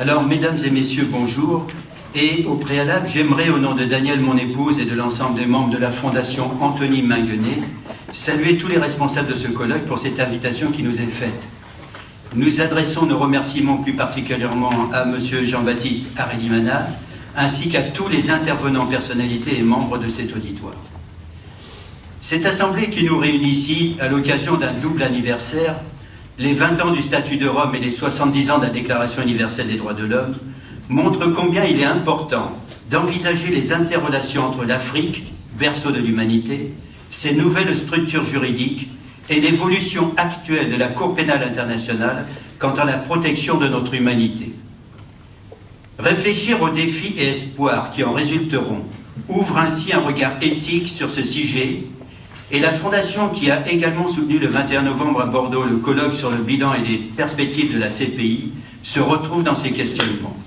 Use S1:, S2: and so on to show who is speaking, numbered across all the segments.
S1: Alors, mesdames et messieurs, bonjour. Et au préalable, j'aimerais, au nom de Danielle, mon épouse, et de l'ensemble des membres de la Fondation Anthony Minguenet, saluer tous les responsables de ce colloque pour cette invitation qui nous est faite. Nous adressons nos remerciements plus particulièrement à M. Jean-Baptiste Arélimana, ainsi qu'à tous les intervenants, personnalités et membres de cet auditoire. Cette assemblée qui nous réunit ici à l'occasion d'un double anniversaire, les 20 ans du statut de Rome et les 70 ans de la Déclaration universelle des droits de l'homme, montre combien il est important d'envisager les interrelations entre l'Afrique, berceau de l'humanité, ses nouvelles structures juridiques et l'évolution actuelle de la Cour pénale internationale quant à la protection de notre humanité. Réfléchir aux défis et espoirs qui en résulteront ouvre ainsi un regard éthique sur ce sujet, et la Fondation, qui a également soutenu le 21 novembre à Bordeaux le colloque sur le bilan et les perspectives de la CPI, se retrouve dans ces questionnements.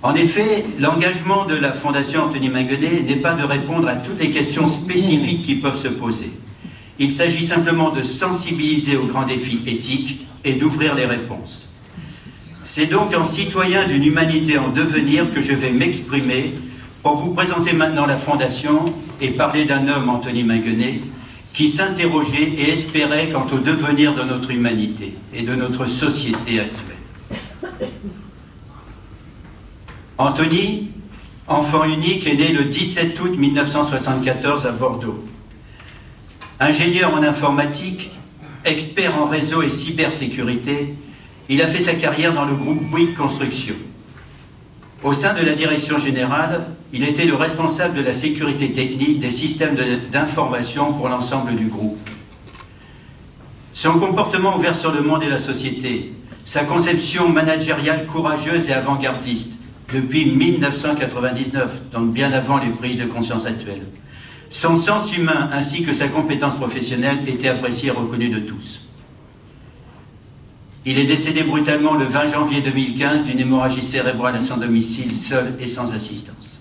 S1: En effet, l'engagement de la Fondation Anthony Minguenet n'est pas de répondre à toutes les questions spécifiques qui peuvent se poser. Il s'agit simplement de sensibiliser aux grands défis éthiques et d'ouvrir les réponses. C'est donc en citoyen d'une humanité en devenir que je vais m'exprimer pour vous présenter maintenant la Fondation et parler d'un homme, Anthony Minguenet, qui s'interrogeait et espérait quant au devenir de notre humanité et de notre société actuelle. Anthony, enfant unique, est né le 17 août 1974 à Bordeaux. Ingénieur en informatique, expert en réseau et cybersécurité, il a fait sa carrière dans le groupe Bouygues Construction. Au sein de la direction générale, il était le responsable de la sécurité technique des systèmes d'information pour l'ensemble du groupe. Son comportement ouvert sur le monde et la société, sa conception managériale courageuse et avant-gardiste, depuis 1999, donc bien avant les prises de conscience actuelles, son sens humain ainsi que sa compétence professionnelle étaient appréciés et reconnus de tous. Il est décédé brutalement le 20 janvier 2015 d'une hémorragie cérébrale à son domicile, seul et sans assistance.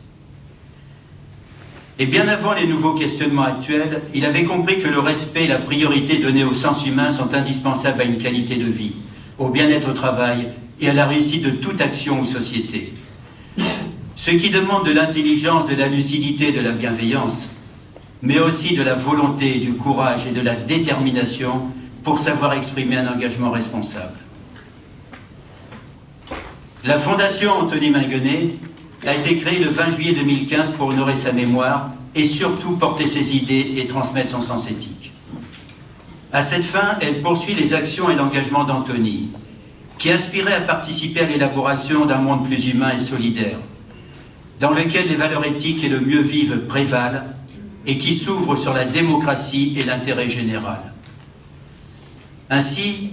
S1: Et bien avant les nouveaux questionnements actuels, il avait compris que le respect et la priorité donnée au sens humain sont indispensables à une qualité de vie, au bien-être au travail et à la réussite de toute action ou société. Ce qui demande de l'intelligence, de la lucidité et de la bienveillance, mais aussi de la volonté, du courage et de la détermination pour savoir exprimer un engagement responsable. La Fondation Anthony Minguenet a été créée le 20 juillet 2015 pour honorer sa mémoire et surtout porter ses idées et transmettre son sens éthique. À cette fin, elle poursuit les actions et l'engagement d'Anthony, qui aspirait à participer à l'élaboration d'un monde plus humain et solidaire, dans lequel les valeurs éthiques et le mieux vivre prévalent et qui s'ouvre sur la démocratie et l'intérêt général. Ainsi,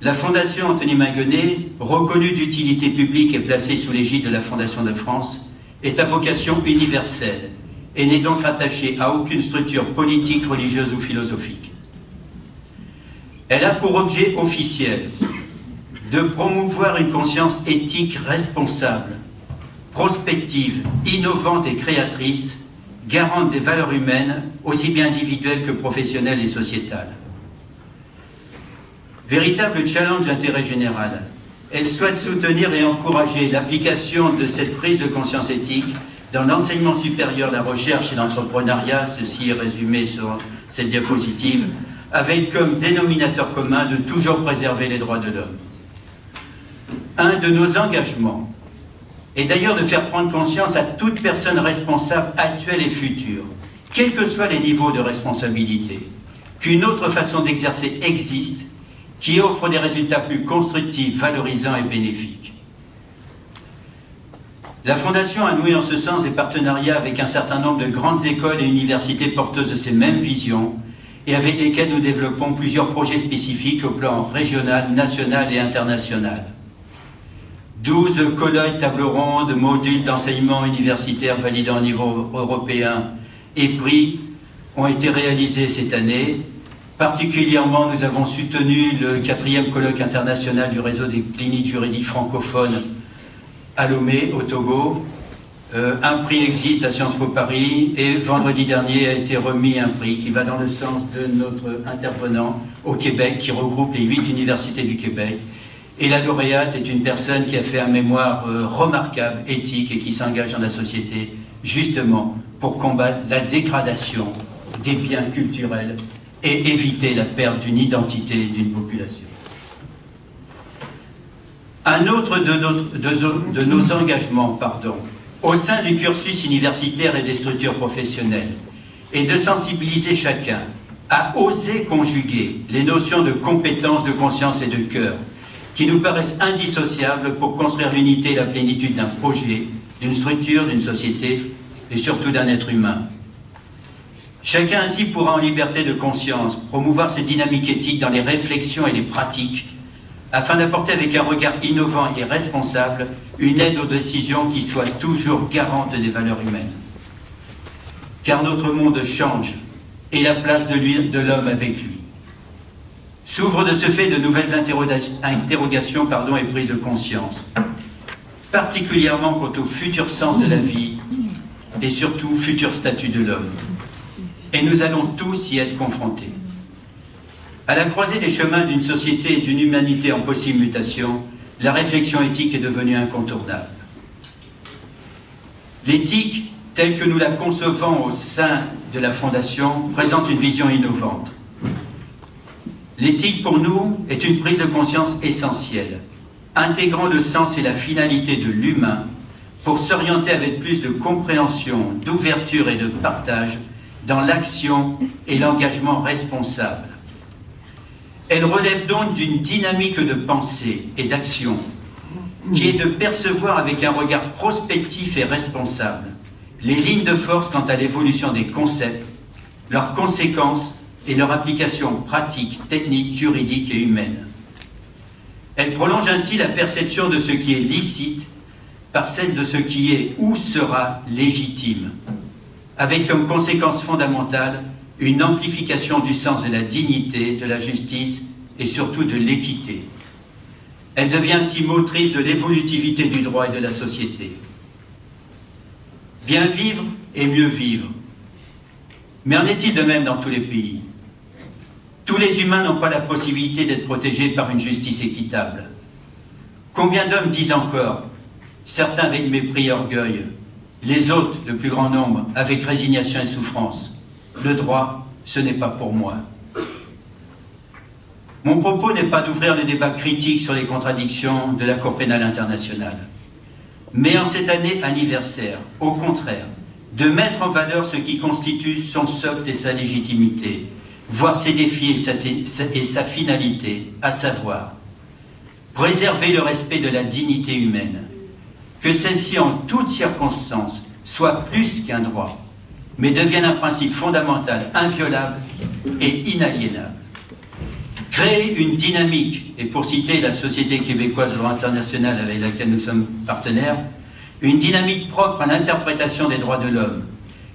S1: la Fondation Anthony Minguenet, reconnue d'utilité publique et placée sous l'égide de la Fondation de France, est à vocation universelle et n'est donc rattachée à aucune structure politique, religieuse ou philosophique. Elle a pour objet officiel de promouvoir une conscience éthique responsable, prospective, innovante et créatrice, garante des valeurs humaines, aussi bien individuelles que professionnelles et sociétales. Véritable challenge d'intérêt général, elle souhaite soutenir et encourager l'application de cette prise de conscience éthique dans l'enseignement supérieur, la recherche et l'entrepreneuriat, ceci est résumé sur cette diapositive, avec comme dénominateur commun de toujours préserver les droits de l'homme. Un de nos engagements est d'ailleurs de faire prendre conscience à toute personne responsable actuelle et future, quels que soient les niveaux de responsabilité, qu'une autre façon d'exercer existe, qui offre des résultats plus constructifs, valorisants et bénéfiques. La Fondation a noué en ce sens des partenariats avec un certain nombre de grandes écoles et universités porteuses de ces mêmes visions et avec lesquelles nous développons plusieurs projets spécifiques au plan régional, national et international. 12 colloques, tables rondes, modules d'enseignement universitaire validant au niveau européen et prix ont été réalisés cette année. Particulièrement, nous avons soutenu le 4e colloque international du réseau des cliniques juridiques francophones à Lomé, au Togo. Un prix existe à Sciences Po Paris et vendredi dernier a été remis un prix qui va dans le sens de notre intervenant au Québec, qui regroupe les 8 universités du Québec Et la lauréate est une personne qui a fait un mémoire remarquable, éthique, et qui s'engage dans la société, justement, pour combattre la dégradation des biens culturels et éviter la perte d'une identité d'une population. Un autre de nos engagements, au sein du cursus universitaire et des structures professionnelles, est de sensibiliser chacun à oser conjuguer les notions de compétence, de conscience et de cœur, qui nous paraissent indissociables pour construire l'unité et la plénitude d'un projet, d'une structure, d'une société et surtout d'un être humain. Chacun ainsi pourra en liberté de conscience promouvoir ces dynamiques éthiques dans les réflexions et les pratiques afin d'apporter avec un regard innovant et responsable une aide aux décisions qui soit toujours garante des valeurs humaines. Car notre monde change et la place de l'homme avec lui. S'ouvrent de ce fait de nouvelles interrogations et prises de conscience, particulièrement quant au futur sens de la vie et surtout futur statut de l'homme. Et nous allons tous y être confrontés. À la croisée des chemins d'une société et d'une humanité en possible mutation, la réflexion éthique est devenue incontournable. L'éthique, telle que nous la concevons au sein de la Fondation, présente une vision innovante. L'éthique, pour nous, est une prise de conscience essentielle, intégrant le sens et la finalité de l'humain pour s'orienter avec plus de compréhension, d'ouverture et de partage dans l'action et l'engagement responsable. Elle relève donc d'une dynamique de pensée et d'action qui est de percevoir avec un regard prospectif et responsable les lignes de force quant à l'évolution des concepts, leurs conséquences et leur application pratique, technique, juridique et humaine. Elle prolonge ainsi la perception de ce qui est licite par celle de ce qui est ou sera légitime, avec comme conséquence fondamentale une amplification du sens de la dignité, de la justice et surtout de l'équité. Elle devient ainsi motrice de l'évolutivité du droit et de la société. Bien vivre et mieux vivre. Mais en est-il de même dans tous les pays? Tous les humains n'ont pas la possibilité d'être protégés par une justice équitable. Combien d'hommes disent encore, certains avec mépris et orgueil, les autres, le plus grand nombre, avec résignation et souffrance, le droit, ce n'est pas pour moi. Mon propos n'est pas d'ouvrir le débat critique sur les contradictions de la Cour pénale internationale, mais en cette année anniversaire, au contraire, de mettre en valeur ce qui constitue son socle et sa légitimité, voire ses défis et sa finalité, à savoir préserver le respect de la dignité humaine, que celle-ci en toutes circonstances soit plus qu'un droit, mais devienne un principe fondamental, inviolable et inaliénable. Créer une dynamique, et pour citer la Société québécoise de droit international avec laquelle nous sommes partenaires, une dynamique propre à l'interprétation des droits de l'homme,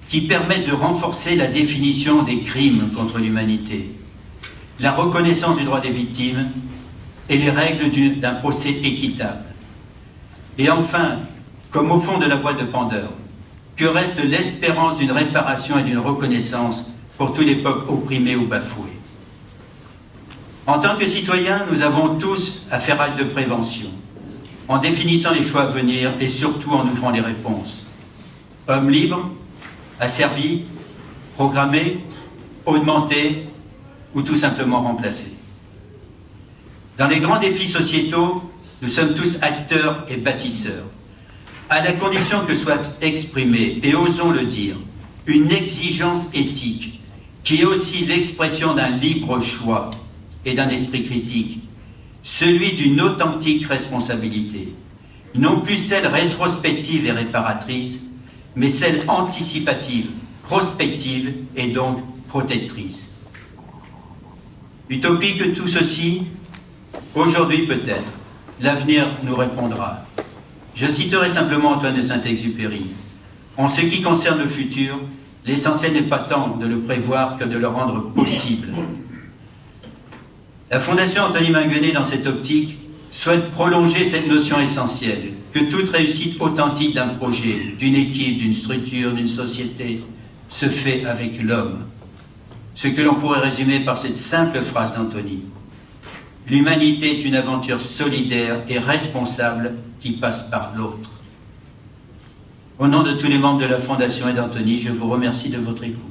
S1: qui permette de renforcer la définition des crimes contre l'humanité, la reconnaissance du droit des victimes et les règles d'un procès équitable. Et enfin, comme au fond de la boîte de Pandore, que reste l'espérance d'une réparation et d'une reconnaissance pour tous les peuples opprimés ou bafoués. En tant que citoyens, nous avons tous à faire acte de prévention, en définissant les choix à venir et surtout en ouvrant les réponses. Hommes libres, asservis, programmés, augmentés ou tout simplement remplacés. Dans les grands défis sociétaux, nous sommes tous acteurs et bâtisseurs, à la condition que soit exprimée, et osons le dire, une exigence éthique qui est aussi l'expression d'un libre choix et d'un esprit critique, celui d'une authentique responsabilité, non plus celle rétrospective et réparatrice, mais celle anticipative, prospective et donc protectrice. Utopie que tout ceci, aujourd'hui peut-être, l'avenir nous répondra. Je citerai simplement Antoine de Saint-Exupéry. En ce qui concerne le futur, l'essentiel n'est pas tant de le prévoir que de le rendre possible. La Fondation Anthony Minguenet, dans cette optique, souhaite prolonger cette notion essentielle, que toute réussite authentique d'un projet, d'une équipe, d'une structure, d'une société, se fait avec l'homme. Ce que l'on pourrait résumer par cette simple phrase d'Anthony. L'humanité est une aventure solidaire et responsable qui passe par l'autre. Au nom de tous les membres de la Fondation et d'Antony, je vous remercie de votre écoute.